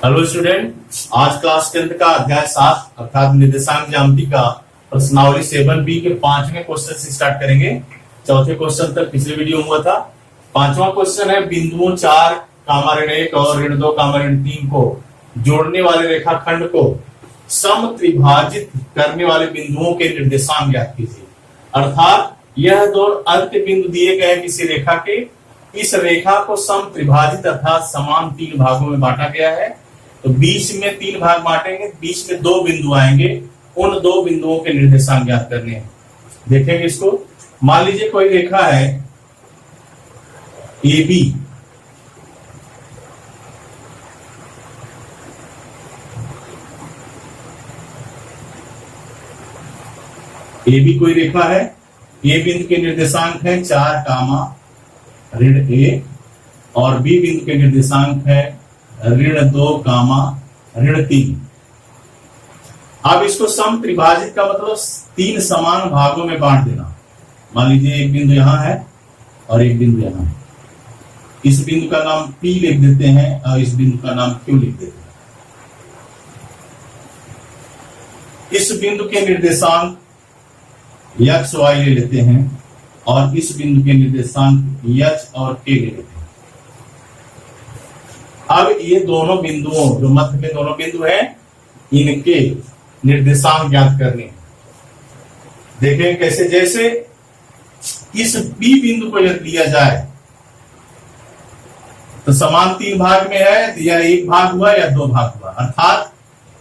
Hello student, आज class 10 का अध्याय 7 अर्थात निर्देशांक ज्यामिति का प्रश्नावली 7B के 5वें क्वेश्चन से स्टार्ट करेंगे। चौथे क्वेश्चन तक पिछले वीडियो में हुआ था। 5वां क्वेश्चन है, बिंदुओं 4, ऋण 1 और ऋण 2, ऋण 3 को जोड़ने वाले रेखाखंड को सम त्रिभाजित करने वाले बिंदुओं के निर्देशांक ज्ञात कीजिए। अर्थात यह दो अंत्य बिंदु दिए गए किसी रेखा के, इस रेखा को सम त्रिभाजित अर्थात समान 3 भागों में बांटा गया है। तो बीच में 3 भाग बांटेंगे, बीच में 2 बिंदु आएंगे, उन 2 बिंदुओं के निर्देशांक ज्ञात करने हैं। देखेंगे इसको। मान लीजिए कोई रेखा है AB, AB कोई रेखा है। A बिंदु के निर्देशांक है 4, ऋण 1 और B बिंदु के निर्देशांक है ऋण 2, ऋण 3। अब इसको सम त्रिभाजित का मतलब 3 समान भागों में बांट देना। मान लीजिए एक बिंदु यहां है और एक बिंदु यहां है। इस बिंदु का नाम P लिख देते हैं और इस बिंदु का नाम Q लिख देते हैं। इस बिंदु के निर्देशांक x, y ले लेते हैं और इस बिंदु के निर्देशांक h और k ले लेते हैं। अब ये दोनों बिंदुओं, जो मध्य में दोनों बिंदु हैं, इनके निर्देशांक ज्ञात करने। देखें कैसे। जैसे इस B बिंदु को यदि लिया जाए तो समान 3 भाग में है, तो यह 1 भाग हुआ या 2 भाग हुआ, अर्थात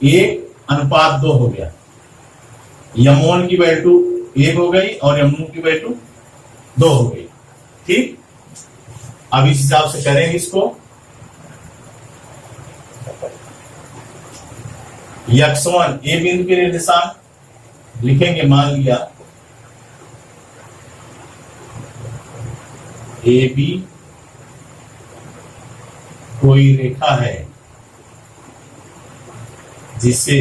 1:2 हो गया। M1 की वैल्यू 1 हो गई और M2 की वैल्यू 2 हो गई। ठीक, अब इस हिसाब से करेंगे इसको। x1 A बिंदु के निर्देशांक लिखेंगे। मान लिया AB कोई रेखा है जिसे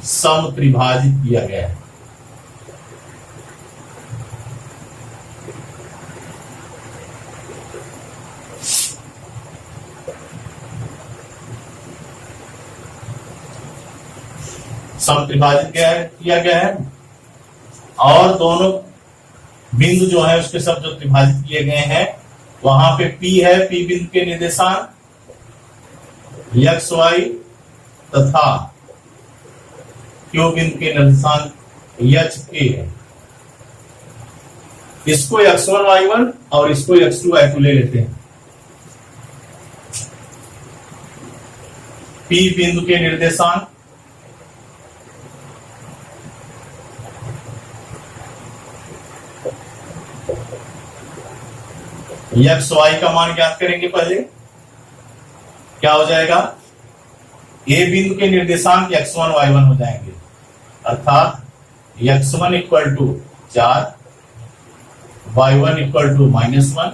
सम त्रिभाजित किया गया है। सम त्रिभाजित किया गया है और दोनों बिंदु जो है उसके सब जो त्रिभाजित किए गए हैं, वहां पे P है, P बिंदु के निर्देशांक x, y तथा Q बिंदु के निर्देशांक h, k है। इसको x1, y1 और इसको x2, y2 ले लेते हैं। P बिंदु के निर्देशांक x, y का मान ज्ञात करेंगे। पहले क्या हो जाएगा, A बिंदु के निर्देशांक x1, y1 हो जाएंगे, अर्थात x1 equal to 4, y1 equal to -1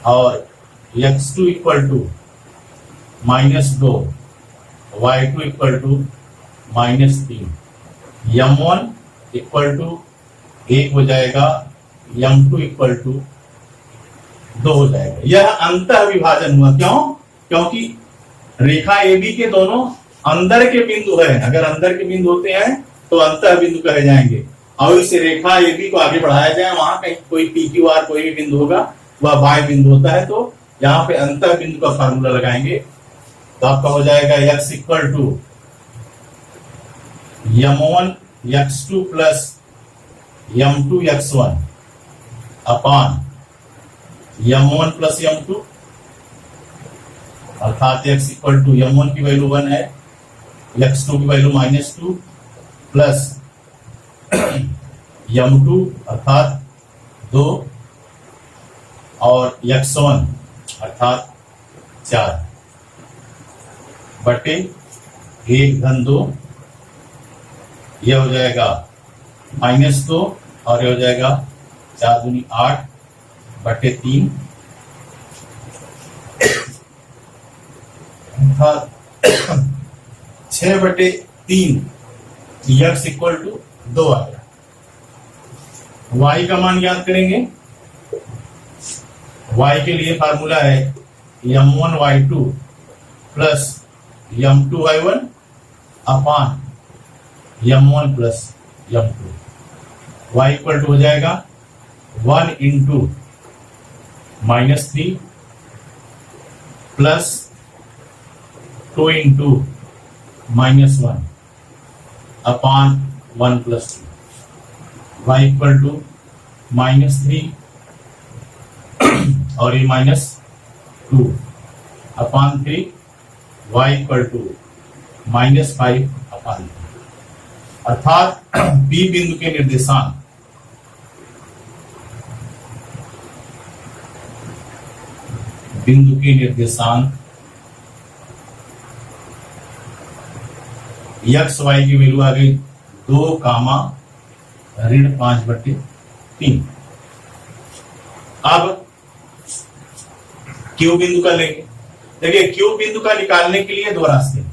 और x2 equal to -2, y2 equal to -3। M1 equal to 1 हो जाएगा, M2 इक्वल टू 2 हो जाएगा। यह अंतः विभाजन हुआ। क्यों? क्योंकि रेखा AB के दोनों अंदर के बिंदु है। अगर अंदर के बिंदु होते हैं तो अंतः बिंदु कहे जाएंगे, और इस रेखा AB को आगे बढ़ाया जाए, वहां कहीं कोई PQR कोई भी बिंदु होगा, वह बाह्य बिंदु होता है, तो यहाँ पे अंतः बिंदु का फार्मूला लगाएंगे। तो आपका हो जाएगा x equal to M1 x2 plus M2 x1 upon M1 plus M2, अर्थात x इक्वल टू M1 की वैल्यू 1 है, x2 की वैल्यू -2 प्लस M2 अर्थात 2 और x1 अर्थात 4 बटे 1-2। यह हो जाएगा -2 और यह हो जाएगा 4 दूनी 8 बटे 3, अर्थात 6 बटे 3 x इक्वल टू 2 आएगा। y का मान याद करेंगे। y के लिए फार्मूला है m1y2 plus m2y1 upon m1 plus m2। y equal to हो जाएगा 1 into -3 plus 2 into -1 upon 1 plus 2। y equal to -3 और ये -2 upon 3, y equal to -5 upon 3। अर्थात B बिंदु के निर्देशांक x y की वैल्यू आ गई 2, ऋण 5/3। अब Q बिंदु का लेंगे। देखिए Q बिंदु का निकालने के लिए दो रास्ते,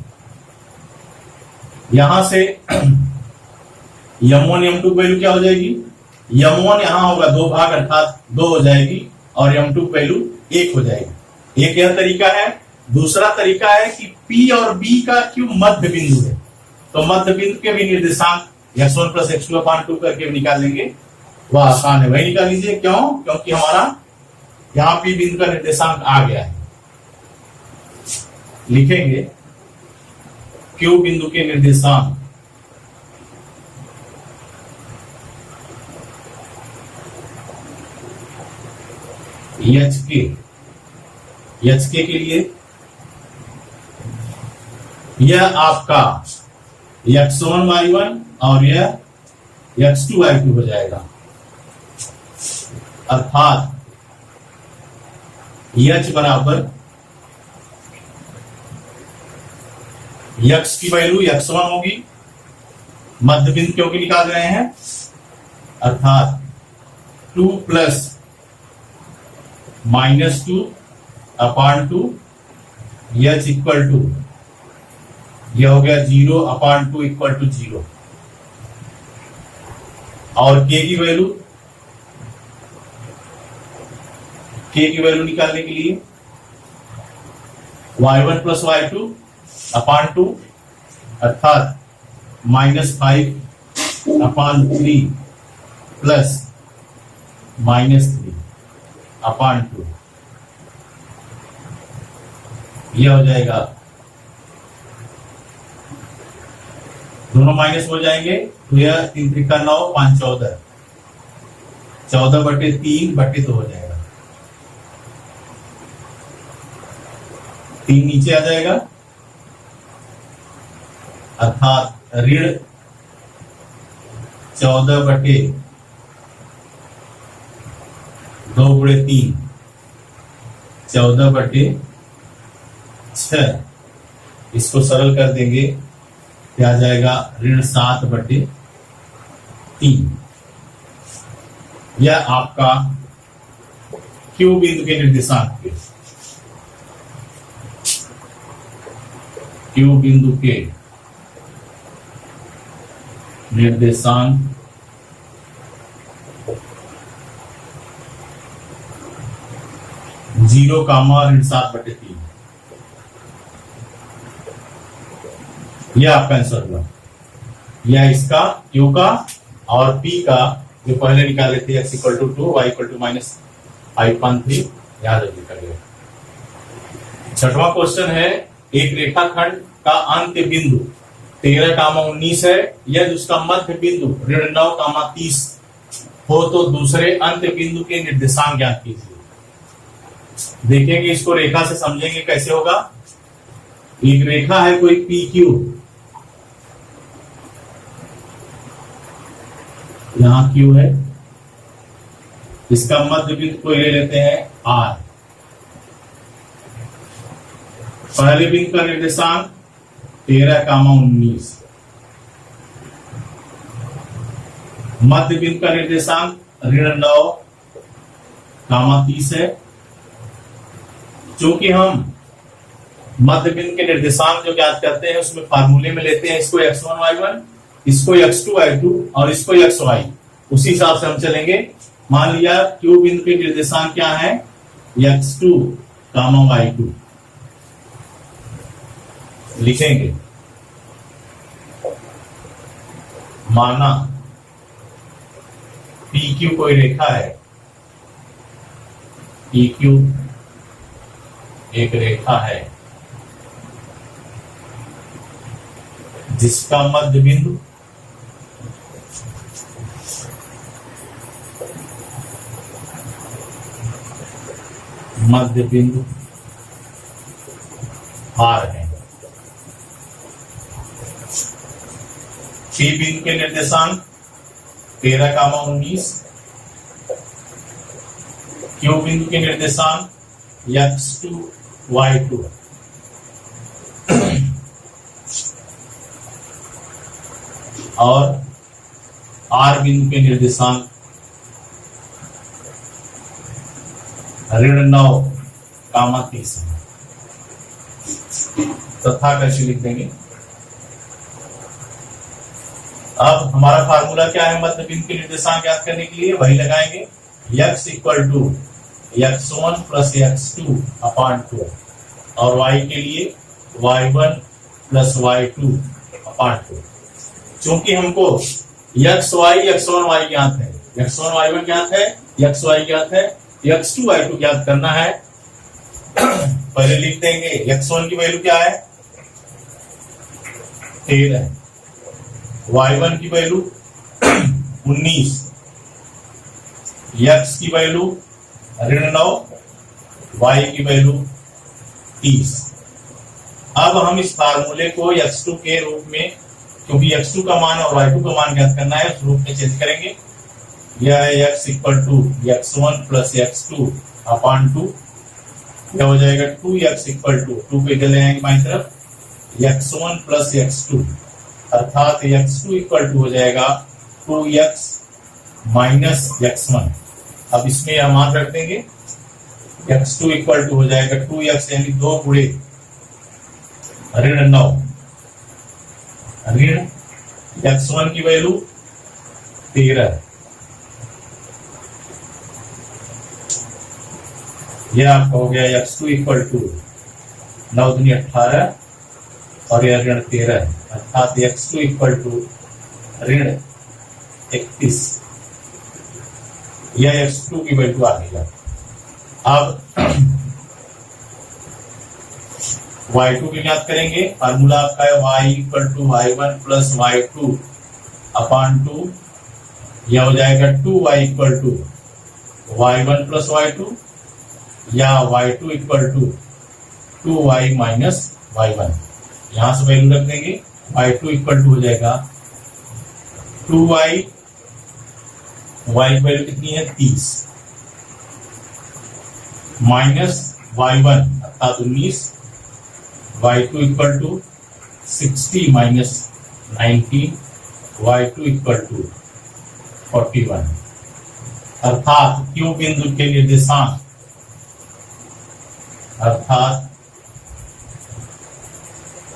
यहां से m1 m2 की वैल्यू क्या हो जाएगी, m1 यहां होगा 2 भाग अर्थात 2 हो जाएगी और m2 की वैल्यू 1 हो जाएगी। एक यह तरीका है। दूसरा तरीका है कि P और B का Q मध्य बिंदु है, तो मध्य बिंदु के भी निर्देशांक x1 प्लस x2 अपान 2 करके निकाल लेंगे, वह आसान है, वही निकाल लीजिए। क्यों? क्योंकि हमारा यहां P बिंदु का निर्देशांक आ गया है। लिखेंगे Q बिंदु के निर्देशांक HK के लिए यह आपका x1 y1 और यह x2 y2 हो जाएगा। अर्थात H बराबर x की वैल्यू x1 होगी, मध्य बिंदु क्योंकि निकाल रहे हैं, अर्थात 2 plus -2 upon 2, H equal to यह हो गया 0 अपान 2 इक्वल टू 0। और K की वैल्यू निकालने के लिए y1 प्लस y2 अपान 2 अर्थात -5 अपान 3 प्लस -3 अपान 2, यह हो जाएगा, दोनों माइनस हो जाएंगे तो यह 3 त्रिका 9 5 14, 14/3/2 हो जाएगा। 3 नीचे आ जाएगा अर्थात ऋण 14/2 × 3 14/6। इसको सरल कर देंगे क्या आ जाएगा, ऋण 7/3। यह आपका Q बिंदु के निर्देशांक के Q बिंदु के निर्देशांक ऋण 7/3। यह आपका आंसर हुआ। यह इसका Q का और P का जो पहले निकाले थे x equal to 2 y equal to -5/3 याद रखिएगा। छठवां क्वेश्चन है, एक रेखाखंड का अंत्य बिंदु 13, 19 है, यदि उसका मध्य बिंदु ऋण 9, 30 हो तो दूसरे अंत्य बिंदु के निर्देशांक ज्ञात कीजिए। देखेंगे इसको, रेखा से समझेंगे कैसे होगा। एक रेखा है कोई PQ, यहां Q है, इसका मध्य बिंदु को ले लेते हैं R। पहले बिंदु का निर्देशांक 13, 19, मध्य बिंदु का निर्देशांक ऋण 9, 30 है। चूंकि हम मध्य बिंदु के निर्देशांक जो ज्ञात करते हैं उसमें फार्मूले में लेते हैं इसको x1 y1, इसको x2 y2 और इसको xy, उसी हिसाब से हम चलेंगे। मान लिया Q बिंदु के निर्देशांक क्या है, x2 कामा y2 लिखेंगे। माना PQ कोई रेखा है, PQ एक रेखा है जिसका मध्य बिंदु R है। P बिंदु के निर्देशांक 13, 19, Q बिंदु के निर्देशांक x2, y2 और R बिंदु के निर्देशांक -9, 30 तथा कैसे लिख देंगे। अब हमारा फार्मूला क्या है मध्य बिंदु के निर्देशांक ज्ञात करने के लिए, वही लगाएंगे x equal to x1 plus x2 upon 2 और y के लिए y1 प्लस y2 अपान 2। चूंकि हमको xy x1 y ज्ञात है, x1 y1 ज्ञात है, xy ज्ञात है, x2 y2 ज्ञात करना है। पहले लिख देंगे x1 की वैल्यू क्या है 13, y1 की वैल्यू 19, x की वैल्यू -9, y की वैल्यू 30। अब हम इस फार्मूले को x2 के रूप में, क्योंकि x2 का मान और y2 का मान ज्ञात करना है, उस रूप में चेंज करेंगे। यह है x equal to x1 plus x2 upon 2, क्या हो जाएगा 2x इक्वल टू 2 पे इधर ले आएंगे बाईं तरफ x1 प्लस x2 अर्थात x2 इक्वल टू हो जाएगा 2x माइनस x1। अब इसमें यह मान रख देंगे x2 इक्वल टू हो जाएगा 2x यानी 2 गुणे -9 ऋण x1 की वैल्यू 13, यह आपका हो गया x2 इक्वल टू 9 दूनी 18 और यह ऋण 13 अर्थात x2 इक्वल टू ऋण 31। यह x2 की वैल्यू आ गई। अब y2 की ज्ञात करेंगे। फार्मूला आपका है y equal to y1 plus y2 upon 2, यह हो जाएगा 2y equal to y1 plus y2 या y2 equal to 2y minus y1। यहां से वैल्यू रख देंगे y2 इक्वल टू हो जाएगा 2y, y की वैल्यू कितनी है 30 माइनस y1 अर्थात 19, y2 equal to 60 minus 19, y2 equal to 41 अर्थात Q बिंदु के निर्देशांक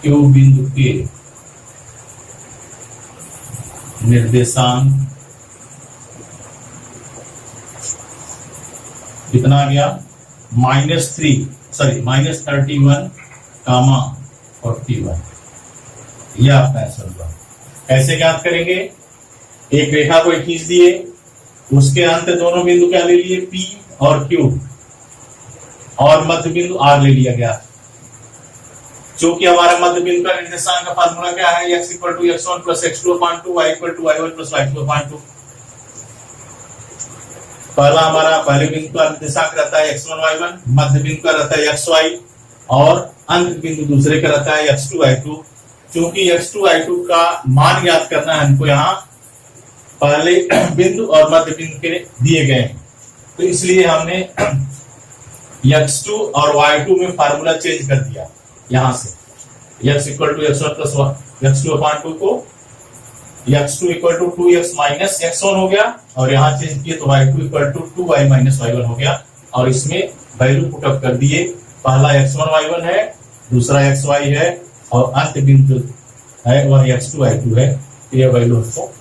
Q बिंदु के निर्देशांक कितना आ गया -31 कामा 41। यह आपका आंसर होगा। कैसे ज्ञात करेंगे, एक रेखा को खींच दिए, उसके अंत दोनों बिंदु क्या ले लिए P और Q और मध्य बिंदु R ले लिया गया। चूंकि हमारा मध्य बिंदु का निर्देशांक का फार्मूला क्या है x equal to x1 plus x2 upon 2, y equal to y1 plus y2 upon 2। पहला हमारा पहले बिंदु का निर्देशांक रहता है x1 y1, मध्य बिंदु का रहता है xy और अंत बिंदु दूसरे का रहता है x2 y2। चूंकि x2 y2 का मान ज्ञात करना है हमको, यहाँ पहले बिंदु और मध्य बिंदु के दिए गए हैं, तो इसलिए हमने x2 और y2 में फार्मूला चेंज कर दिया। यहां से x equal to x1 plus x2 upon 2 को x2 equal to 2x minus x1 हो गया और यहाँ चेंज किए तो y2 equal to 2y minus y1 हो गया और इसमें वैल्यू पुटअप कर दिए। पहला x1 y1 है, दूसरा xy है और अंत बिंदु है वह x2 y2 है। यह वैल्यू हमको